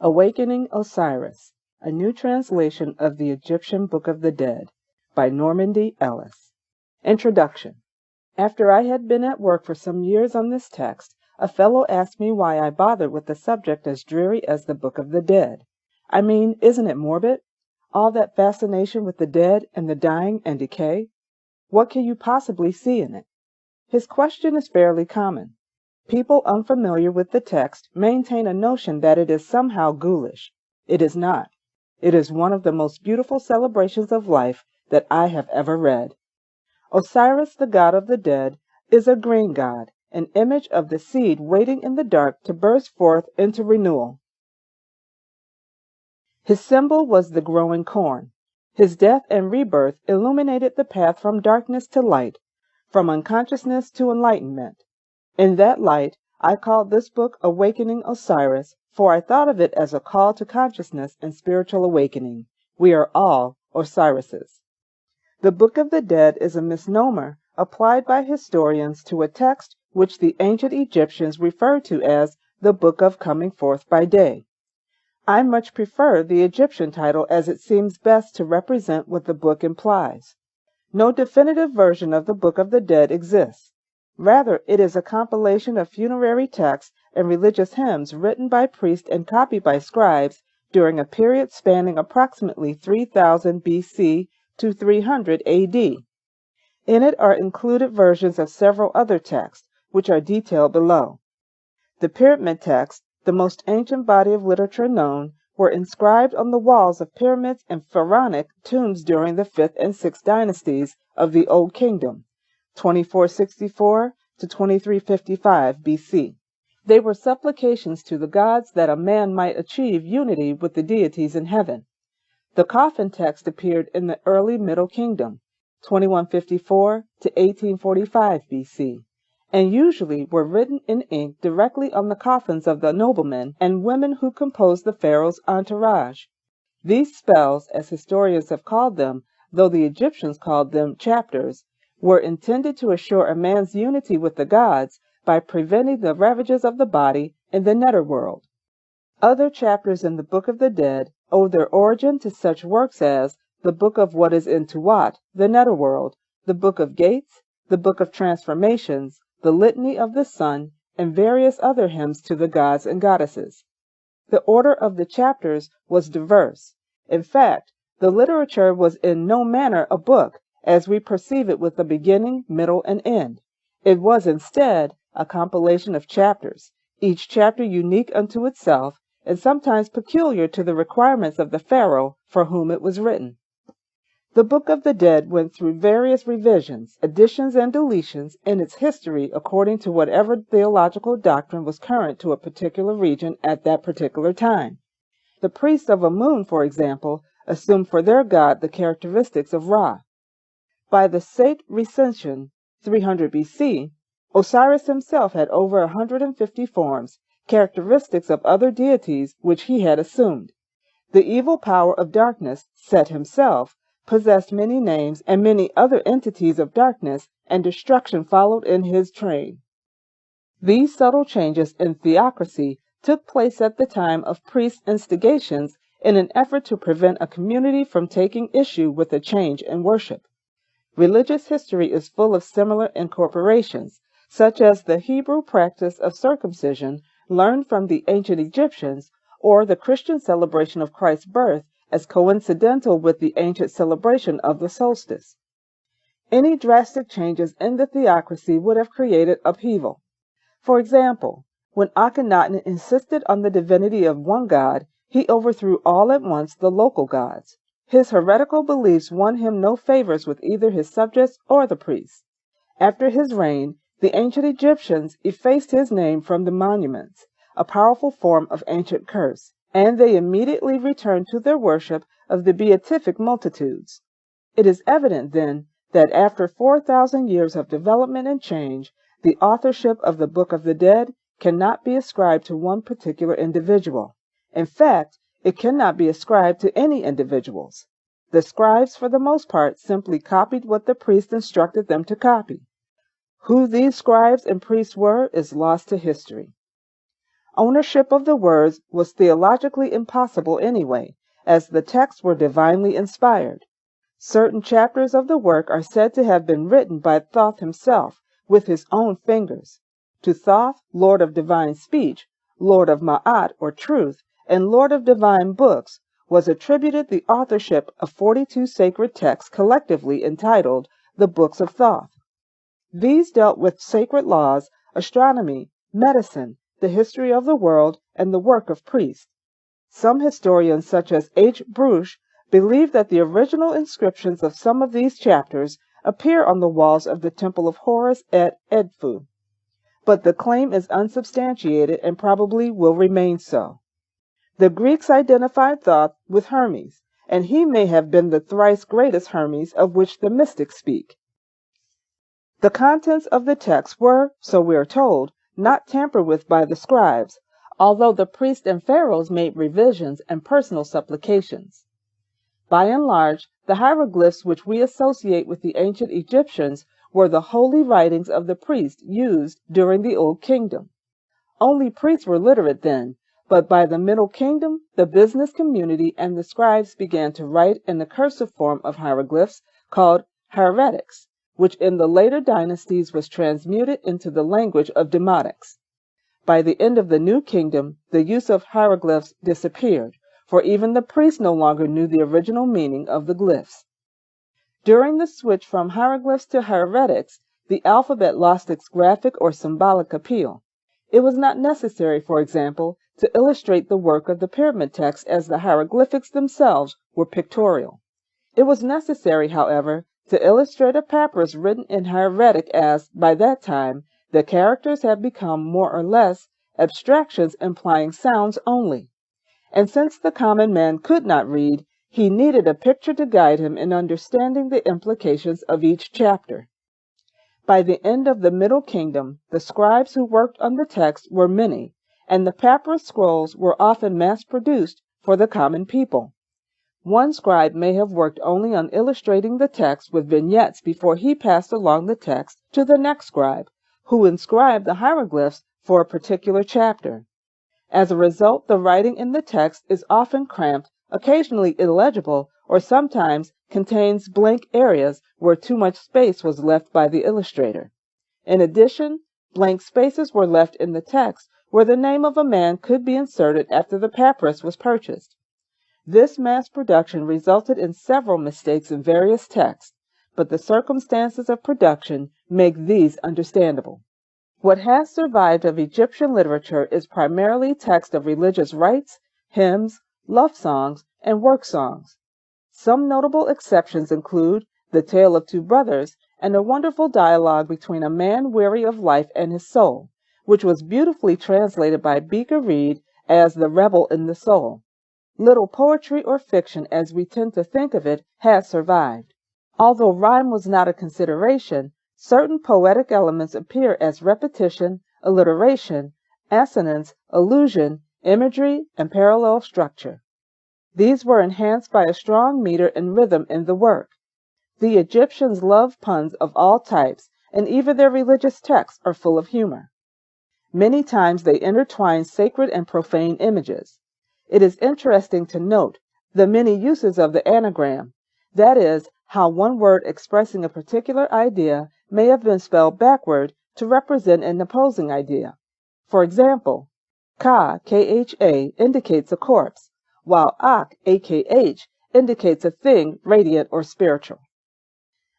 Awakening Osiris, a new translation of the Egyptian Book of the Dead, by Normandy Ellis. Introduction. After I had been at work for some years on this text, a fellow asked me why I bothered with a subject as dreary as the Book of the Dead. I mean, isn't it morbid? All that fascination with the dead and the dying and decay? What can you possibly see in it? His question is fairly common. People unfamiliar with the text maintain a notion that it is somehow ghoulish. It is not. It is one of the most beautiful celebrations of life that I have ever read. Osiris, the god of the dead, is a green god, an image of the seed waiting in the dark to burst forth into renewal. His symbol was the growing corn. His death and rebirth illuminated the path from darkness to light, from unconsciousness to enlightenment. In that light, I called this book Awakening Osiris, for I thought of it as a call to consciousness and spiritual awakening. We are all Osirises. The Book of the Dead is a misnomer applied by historians to a text which the ancient Egyptians referred to as the Book of Coming Forth by Day. I much prefer the Egyptian title as it seems best to represent what the book implies. No definitive version of the Book of the Dead exists. Rather, it is a compilation of funerary texts and religious hymns written by priests and copied by scribes during a period spanning approximately 3000 BC to 300 AD. In it are included versions of several other texts, which are detailed below. The pyramid texts, the most ancient body of literature known, were inscribed on the walls of pyramids and pharaonic tombs during the 5th and 6th dynasties of the Old Kingdom, 2464 to 2355 BC. They were supplications to the gods that a man might achieve unity with the deities in heaven. The coffin text appeared in the early Middle Kingdom, 2154 to 1845 BC, and usually were written in ink directly on the coffins of the noblemen and women who composed the pharaoh's entourage. These spells, as historians have called them, though the Egyptians called them chapters, were intended to assure a man's unity with the gods by preventing the ravages of the body in the netherworld. Other chapters in the Book of the Dead owe their origin to such works as the Book of What is in Tuat, the netherworld, the Book of Gates, the Book of Transformations, the Litany of the Sun, and various other hymns to the gods and goddesses. The order of the chapters was diverse. In fact, the literature was in no manner a book, as we perceive it with a beginning, middle, and end. It was instead a compilation of chapters, each chapter unique unto itself, and sometimes peculiar to the requirements of the pharaoh for whom it was written. The Book of the Dead went through various revisions, additions, and deletions in its history according to whatever theological doctrine was current to a particular region at that particular time. The priests of Amun, for example, assumed for their god the characteristics of Ra. By the Sate Recension, 300 BC, Osiris himself had over 150 forms, characteristics of other deities which he had assumed. The evil power of darkness, Set himself, possessed many names and many other entities of darkness, and destruction followed in his train. These subtle changes in theocracy took place at the time of priests' instigations in an effort to prevent a community from taking issue with a change in worship. Religious history is full of similar incorporations, such as the Hebrew practice of circumcision learned from the ancient Egyptians, or the Christian celebration of Christ's birth as coincidental with the ancient celebration of the solstice. Any drastic changes in the theocracy would have created upheaval. For example, when Akhenaten insisted on the divinity of one god, he overthrew all at once the local gods. His heretical beliefs won him no favors with either his subjects or the priests. After his reign, the ancient Egyptians effaced his name from the monuments, a powerful form of ancient curse, and they immediately returned to their worship of the beatific multitudes. It is evident, then, that after 4,000 years of development and change, the authorship of the Book of the Dead cannot be ascribed to one particular individual. In fact, it cannot be ascribed to any individuals. The scribes, for the most part, simply copied what the priest instructed them to copy. Who these scribes and priests were is lost to history. Ownership of the words was theologically impossible anyway, as the texts were divinely inspired. Certain chapters of the work are said to have been written by Thoth himself with his own fingers. To Thoth, Lord of divine speech, Lord of Ma'at or truth, and Lord of divine books, was attributed the authorship of 42 sacred texts collectively entitled the Books of Thoth. These dealt with sacred laws, astronomy, medicine, the history of the world, and the work of priests. Some historians, such as H. Bruce, believe that the original inscriptions of some of these chapters appear on the walls of the Temple of Horus at Edfu, but the claim is unsubstantiated and probably will remain so. The Greeks identified Thoth with Hermes, and he may have been the thrice greatest Hermes of which the mystics speak. The contents of the text were, so we are told, not tampered with by the scribes, although the priests and pharaohs made revisions and personal supplications. By and large, the hieroglyphs which we associate with the ancient Egyptians were the holy writings of the priests used during the Old Kingdom. Only priests were literate then, but by the Middle Kingdom, the business community and the scribes began to write in the cursive form of hieroglyphs called hieratics, which in the later dynasties was transmuted into the language of Demotics. By the end of the New Kingdom, the use of hieroglyphs disappeared, for even the priests no longer knew the original meaning of the glyphs. During the switch from hieroglyphs to hieratics, the alphabet lost its graphic or symbolic appeal. It was not necessary, for example, to illustrate the work of the pyramid text as the hieroglyphics themselves were pictorial. It was necessary, however, to illustrate a papyrus written in hieratic as, by that time, the characters had become more or less abstractions implying sounds only. And since the common man could not read, he needed a picture to guide him in understanding the implications of each chapter. By the end of the Middle Kingdom, the scribes who worked on the text were many, and the papyrus scrolls were often mass-produced for the common people. One scribe may have worked only on illustrating the text with vignettes before he passed along the text to the next scribe, who inscribed the hieroglyphs for a particular chapter. As a result, the writing in the text is often cramped, occasionally illegible, or sometimes contains blank areas where too much space was left by the illustrator. In addition, blank spaces were left in the text where the name of a man could be inserted after the papyrus was purchased. This mass production resulted in several mistakes in various texts, but the circumstances of production make these understandable. What has survived of Egyptian literature is primarily text of religious rites, hymns, love songs, and work songs. Some notable exceptions include The Tale of Two Brothers and a wonderful dialogue between a man weary of life and his soul, which was beautifully translated by Beaker Reed as The Rebel in the Soul. Little poetry or fiction, as we tend to think of it, has survived. Although rhyme was not a consideration, certain poetic elements appear as repetition, alliteration, assonance, allusion, imagery, and parallel structure. These were enhanced by a strong meter and rhythm in the work. The Egyptians loved puns of all types, and even their religious texts are full of humor. Many times they intertwine sacred and profane images. It is interesting to note the many uses of the anagram, that is, how one word expressing a particular idea may have been spelled backward to represent an opposing idea. For example, Ka, K-H-A, indicates a corpse, while Ak, A-K-H, indicates a thing radiant or spiritual.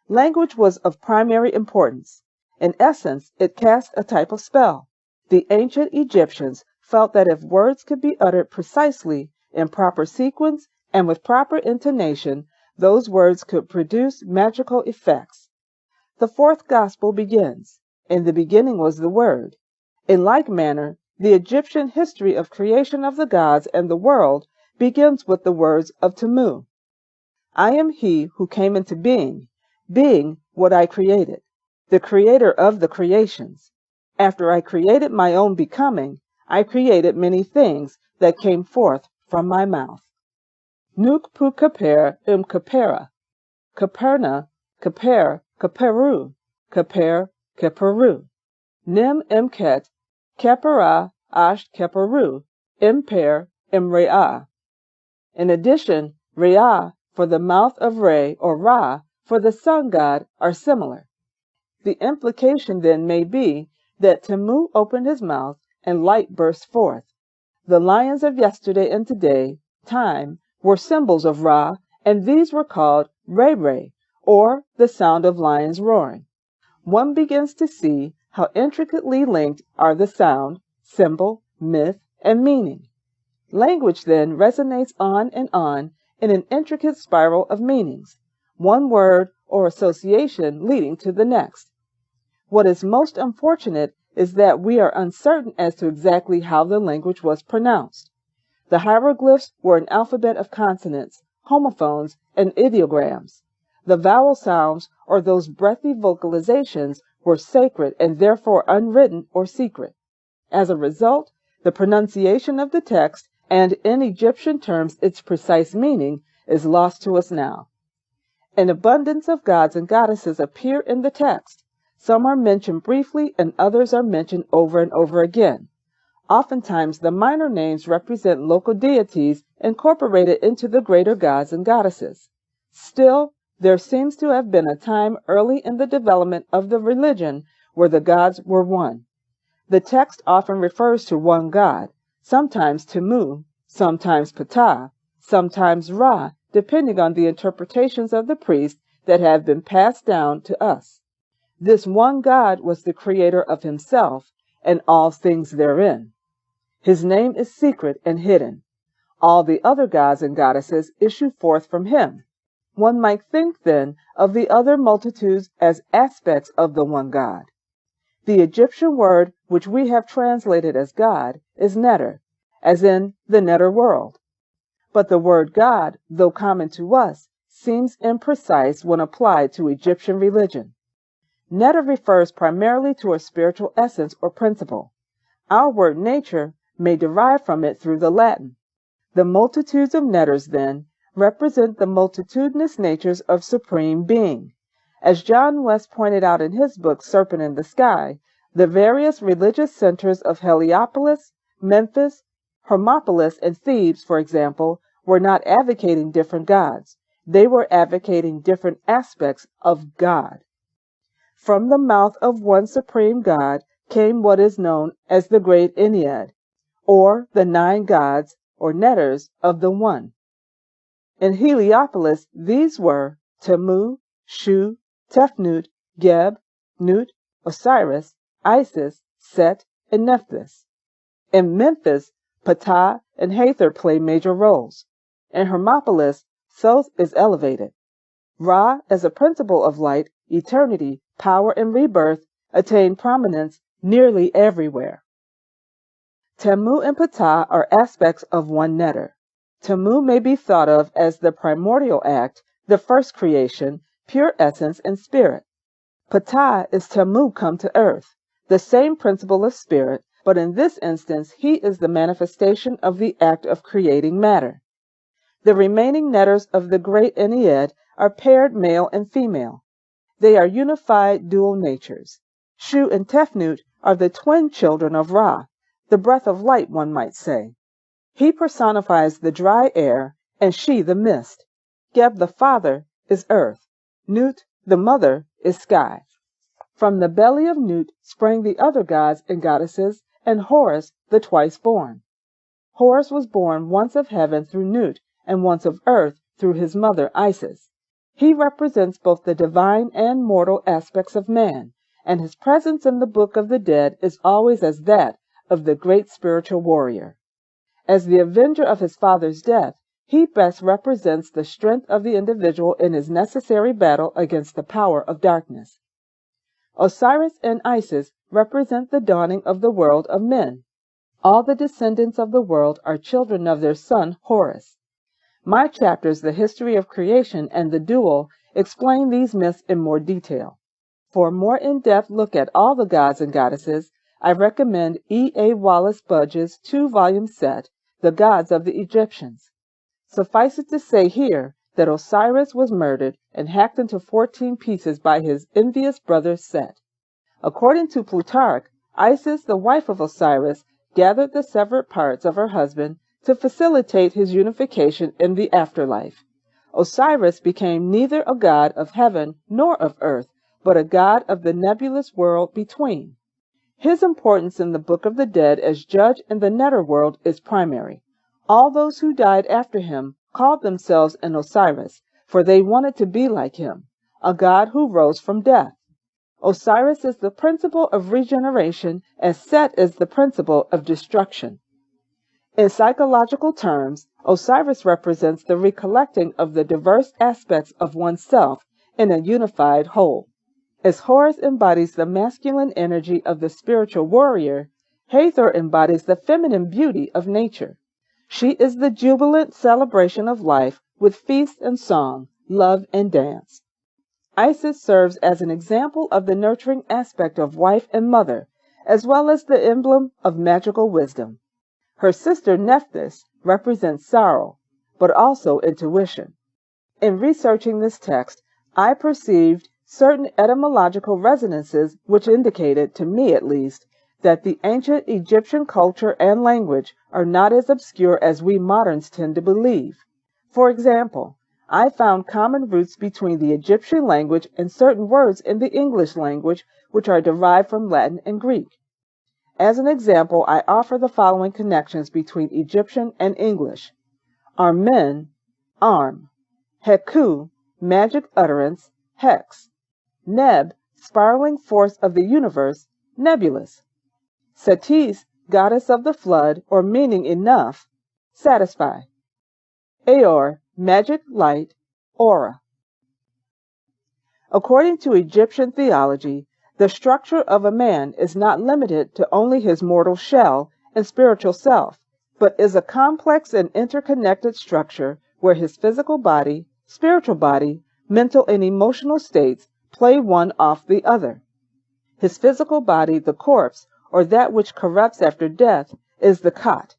Language was of primary importance. In essence, it cast a type of spell. The ancient Egyptians felt that if words could be uttered precisely, in proper sequence, and with proper intonation, those words could produce magical effects. The fourth gospel begins, "In the beginning was the Word." In like manner, the Egyptian history of creation of the gods and the world begins with the words of Tamu. I am he who came into being what I created, the creator of the creations. After I created my own becoming, I created many things that came forth from my mouth. Nuk pu kaper kapera, kaperna, kaper, kaperu, kaper, kaperu. Nim imket, kepera Ash Keperu, Imper, Imre'ah. In addition, Re'ah for the mouth of Re or Ra for the sun god are similar. The implication then may be that Temu opened his mouth and light burst forth. The lions of yesterday and today, time, were symbols of Ra, and these were called Re, or the sound of lions roaring. One begins to see how intricately linked are the sound, symbol, myth, and meaning. Language then resonates on and on in an intricate spiral of meanings, one word or association leading to the next. What is most unfortunate is that we are uncertain as to exactly how the language was pronounced. The hieroglyphs were an alphabet of consonants, homophones, and ideograms. The vowel sounds, or those breathy vocalizations, were sacred and therefore unwritten or secret. As a result, the pronunciation of the text, and in Egyptian terms its precise meaning, is lost to us now. An abundance of gods and goddesses appear in the text. Some are mentioned briefly and others are mentioned over and over again. Oftentimes the minor names represent local deities incorporated into the greater gods and goddesses. Still, there seems to have been a time early in the development of the religion where the gods were one. The text often refers to one god, sometimes Temu, sometimes Ptah, sometimes Ra, depending on the interpretations of the priests that have been passed down to us. This one God was the creator of himself and all things therein. His name is secret and hidden. All the other gods and goddesses issue forth from him. One might think, then, of the other multitudes as aspects of the one God. The Egyptian word which we have translated as God is neter, as in the netter world. But the word God, though common to us, seems imprecise when applied to Egyptian religion. Neter refers primarily to a spiritual essence or principle. Our word nature may derive from it through the Latin. The multitudes of netters, then, represent the multitudinous natures of Supreme Being. As John West pointed out in his book Serpent in the Sky, the various religious centers of Heliopolis, Memphis, Hermopolis, and Thebes, for example, were not advocating different gods. They were advocating different aspects of God. From the mouth of one supreme God came what is known as the Great Ennead, or the 9 gods, or netters, of the One. In Heliopolis, these were Temu, Shu, Tefnut, Geb, Nut, Osiris, Isis, Set, and Nephthys. In Memphis, Ptah and Hathor play major roles. In Hermopolis, Thoth is elevated. Ra, as a principle of light, eternity, power, and rebirth, attain prominence nearly everywhere. Temu and Ptah are aspects of one netter. Temu may be thought of as the primordial act, the first creation, pure essence and spirit. Ptah is Temu come to earth, the same principle of spirit, but in this instance he is the manifestation of the act of creating matter. The remaining netters of the Great Ennead are paired male and female. They are unified dual natures. Shu and Tefnut are the twin children of Ra, the breath of light, one might say. He personifies the dry air, and she the mist. Geb the father is earth. Nut, the mother, is sky. From the belly of Nut sprang the other gods and goddesses, and Horus, the twice-born. Horus was born once of heaven through Nut, and once of earth through his mother Isis. He represents both the divine and mortal aspects of man, and his presence in the Book of the Dead is always as that of the great spiritual warrior. As the avenger of his father's death, he best represents the strength of the individual in his necessary battle against the power of darkness. Osiris and Isis represent the dawning of the world of men. All the descendants of the world are children of their son Horus. My chapters, The History of Creation and the Dual, explain these myths in more detail. For a more in-depth look at all the gods and goddesses, I recommend E. A. Wallace Budge's 2-volume set, The Gods of the Egyptians. Suffice it to say here that Osiris was murdered and hacked into 14 pieces by his envious brother Set. According to Plutarch, Isis, the wife of Osiris, gathered the severed parts of her husband to facilitate his unification in the afterlife. Osiris became neither a god of heaven nor of earth, but a god of the nebulous world between. His importance in the Book of the Dead as judge in the netherworld is primary. All those who died after him called themselves an Osiris, for they wanted to be like him, a god who rose from death. Osiris is the principle of regeneration, as Set is the principle of destruction. In psychological terms, Osiris represents the recollecting of the diverse aspects of oneself in a unified whole. As Horus embodies the masculine energy of the spiritual warrior, Hathor embodies the feminine beauty of nature. She is the jubilant celebration of life with feast and song, love and dance. Isis serves as an example of the nurturing aspect of wife and mother, as well as the emblem of magical wisdom. Her sister Nephthys represents sorrow, but also intuition. In researching this text, I perceived certain etymological resonances which indicated, to me at least, that the ancient Egyptian culture and language are not as obscure as we moderns tend to believe. For example, I found common roots between the Egyptian language and certain words in the English language which are derived from Latin and Greek. As an example, I offer the following connections between Egyptian and English. Armen, arm. Heku, magic utterance, hex. Neb, spiraling force of the universe, nebulous. Satis, goddess of the flood, or meaning enough, satisfy. Aor, magic light, aura. According to Egyptian theology, the structure of a man is not limited to only his mortal shell and spiritual self, but is a complex and interconnected structure where his physical body, spiritual body, mental and emotional states play one off the other. His physical body, the corpse, or that which corrupts after death, is the Khat.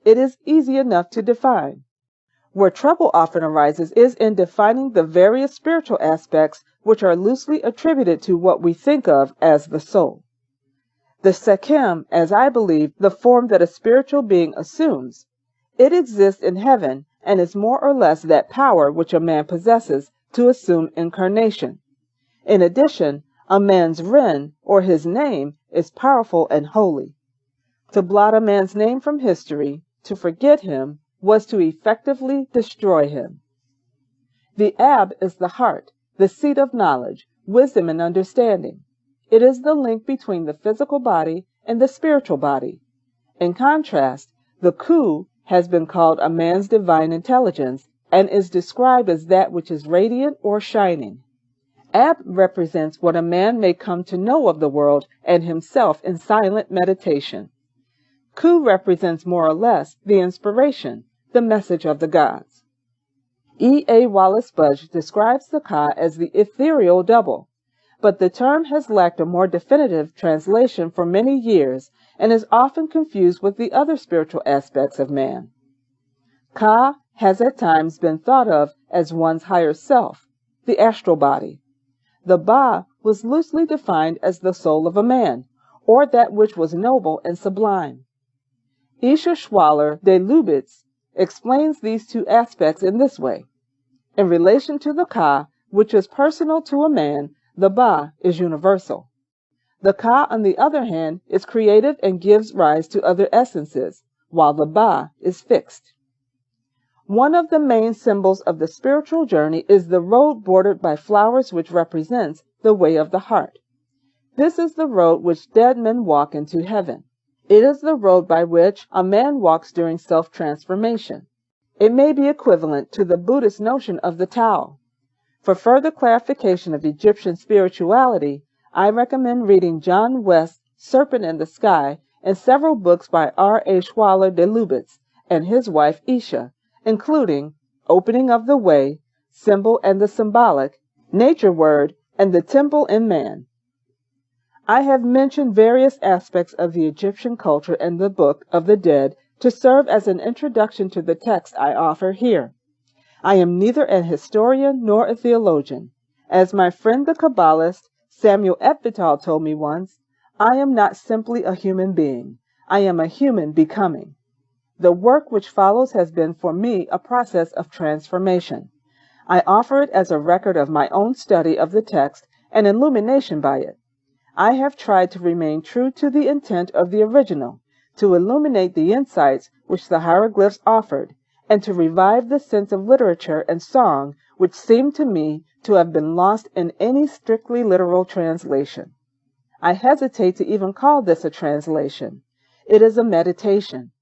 It is easy enough to define. Where trouble often arises is in defining the various spiritual aspects which are loosely attributed to what we think of as the soul. The Sekhem, as I believe, the form that a spiritual being assumes. It exists in heaven and is more or less that power which a man possesses to assume incarnation. In addition, a man's Ren, or his name, is powerful and holy. To blot a man's name from history, to forget him, was to effectively destroy him. The Ab is the heart, the seat of knowledge, wisdom, and understanding. It is the link between the physical body and the spiritual body. In contrast, the Khu has been called a man's divine intelligence and is described as that which is radiant or shining. Ab represents what a man may come to know of the world and himself in silent meditation. Khu represents more or less the inspiration, the message of the gods. E. A. Wallace Budge describes the Ka as the ethereal double, but the term has lacked a more definitive translation for many years and is often confused with the other spiritual aspects of man. Ka has at times been thought of as one's higher self, the astral body. The Ba was loosely defined as the soul of a man, or that which was noble and sublime. Isha Schwaller de Lubitz explains these two aspects in this way. In relation to the Ka, which is personal to a man, the Ba is universal. The Ka, on the other hand, is creative and gives rise to other essences, while the Ba is fixed. One of the main symbols of the spiritual journey is the road bordered by flowers, which represents the way of the heart. This is the road which dead men walk into heaven. It is the road by which a man walks during self-transformation. It may be equivalent to the Buddhist notion of the Tao. For further clarification of Egyptian spirituality, I recommend reading John West's Serpent in the Sky and several books by R. A. Schwaller de Lubitz and his wife Isha, including Opening of the Way, Symbol and the Symbolic, Nature Word, and the Temple in Man. I have mentioned various aspects of the Egyptian culture in the Book of the Dead to serve as an introduction to the text I offer here. I am neither an historian nor a theologian. As my friend the Kabbalist Samuel Epvital told me once, I am not simply a human being. I am a human becoming. The work which follows has been for me a process of transformation. I offer it as a record of my own study of the text and illumination by it. I have tried to remain true to the intent of the original, to illuminate the insights which the hieroglyphs offered, and to revive the sense of literature and song which seemed to me to have been lost in any strictly literal translation. I hesitate to even call this a translation. It is a meditation.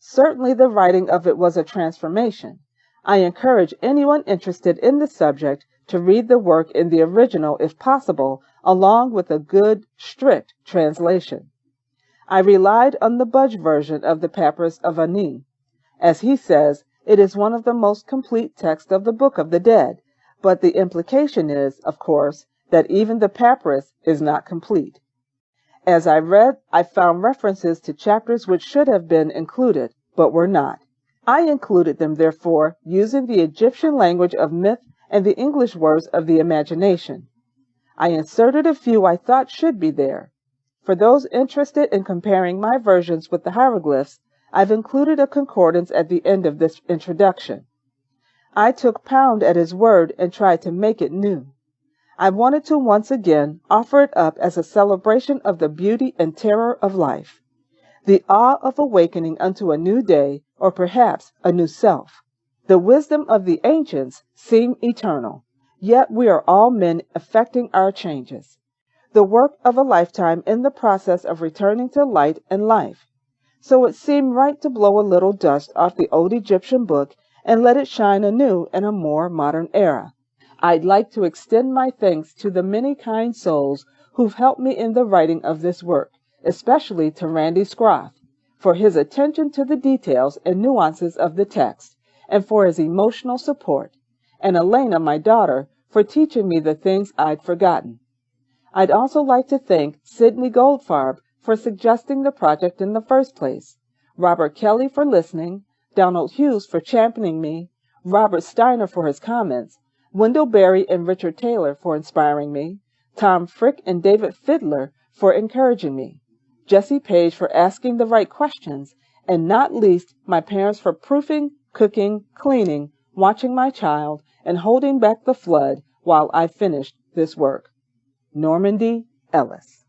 Certainly the writing of it was a transformation. I encourage anyone interested in the subject to read the work in the original if possible, along with a good, strict translation. I relied on the Budge version of the Papyrus of Ani. As he says, it is one of the most complete texts of the Book of the Dead, but the implication is, of course, that even the papyrus is not complete. As I read, I found references to chapters which should have been included, but were not. I included them, therefore, using the Egyptian language of myth and the English words of the imagination. I inserted a few I thought should be there. For those interested in comparing my versions with the hieroglyphs, I've included a concordance at the end of this introduction. I took Pound at his word and tried to make it new. I wanted to once again offer it up as a celebration of the beauty and terror of life, the awe of awakening unto a new day, or perhaps a new self. The wisdom of the ancients seemed eternal, yet we are all men effecting our changes. The work of a lifetime in the process of returning to light and life. So it seemed right to blow a little dust off the old Egyptian book and let it shine anew in a more modern era. I'd like to extend my thanks to the many kind souls who've helped me in the writing of this work, especially to Randy Scroth, for his attention to the details and nuances of the text, and for his emotional support, and Elena, my daughter, for teaching me the things I'd forgotten. I'd also like to thank Sidney Goldfarb for suggesting the project in the first place, Robert Kelly for listening, Donald Hughes for championing me, Robert Steiner for his comments, Wendell Berry and Richard Taylor for inspiring me, Tom Frick and David Fiddler for encouraging me, Jesse Page for asking the right questions, and not least my parents for proofing, cooking, cleaning, watching my child, and holding back the flood while I finished this work. Normandy Ellis.